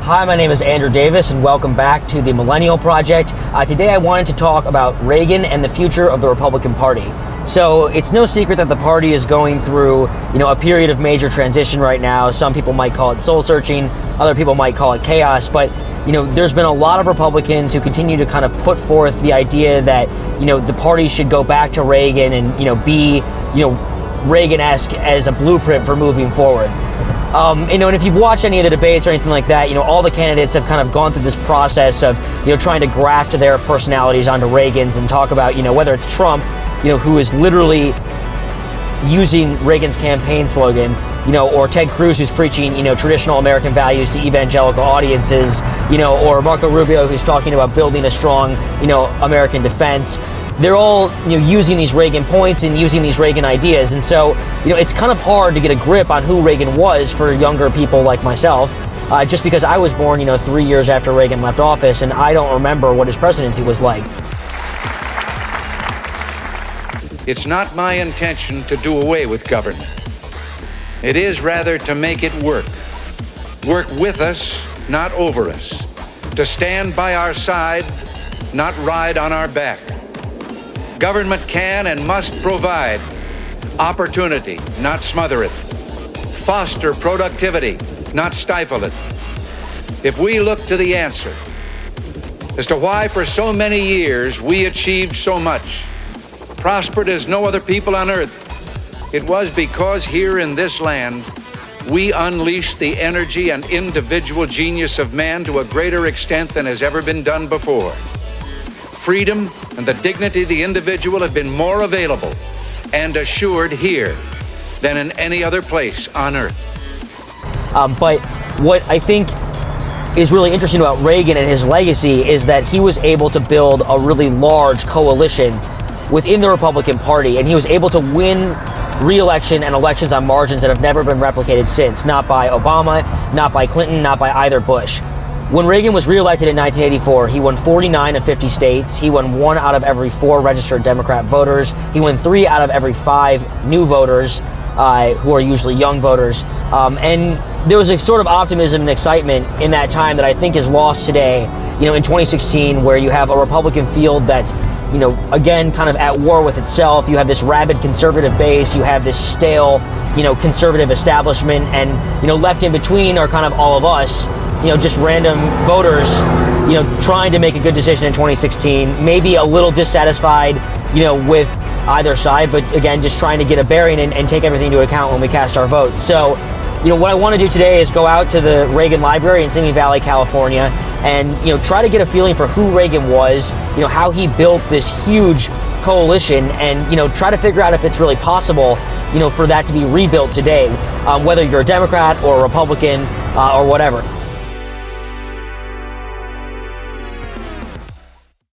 Hi, my name is Andrew Davis, and welcome back to the Millennial Project. Today I wanted to talk about Reagan and the future of the Republican Party. So it's no secret that the party is going through, a period of major transition right now. Some people might call it soul searching, other people might call it chaos, but there's been a lot of Republicans who continue to kind of put forth the idea that, the party should go back to Reagan and, be, Reagan-esque as a blueprint for moving forward. And if you've watched any of the debates or anything like that, all the candidates have kind of gone through this process of, trying to graft their personalities onto Reagan's and talk about, whether it's Trump, who is literally using Reagan's campaign slogan, or Ted Cruz, who's preaching, traditional American values to evangelical audiences, or Marco Rubio, who's talking about building a strong, American defense. They're all, using these Reagan points and using these Reagan ideas. And so, it's kind of hard to get a grip on who Reagan was for younger people like myself, just because I was born, 3 years after Reagan left office, and I don't remember what his presidency was like. It's not my intention to do away with government. It is rather to make it work. Work with us, not over us. To stand by our side, not ride on our back. Government can and must provide opportunity, not smother it. Foster productivity, not stifle it. If we look to the answer as to why for so many years we achieved so much, prospered as no other people on earth, it was because here in this land, we unleashed the energy and individual genius of man to a greater extent than has ever been done before. Freedom and the dignity of the individual have been more available and assured here than in any other place on earth. But what I think is really interesting about Reagan and his legacy is that he was able to build a really large coalition within the Republican Party, and he was able to win re-election and elections on margins that have never been replicated since, not by Obama, not by Clinton, not by either Bush. When Reagan was re-elected in 1984, he won 49 of 50 states. He won 1 out of every 4 registered Democrat voters. He won 3 out of every 5 new voters, who are usually young voters. And there was a sort of optimism and excitement in that time that I think is lost today, in 2016, where you have a Republican field that's, again, kind of at war with itself. You have this rabid conservative base. You have this stale, conservative establishment. And, left in between are kind of all of us, just random voters, trying to make a good decision in 2016, maybe a little dissatisfied, with either side, but again, just trying to get a bearing and take everything into account when we cast our votes. So, what I want to do today is go out to the Reagan Library in Simi Valley, California, and, try to get a feeling for who Reagan was, how he built this huge coalition, and, try to figure out if it's really possible, for that to be rebuilt today, whether you're a Democrat or a Republican or whatever.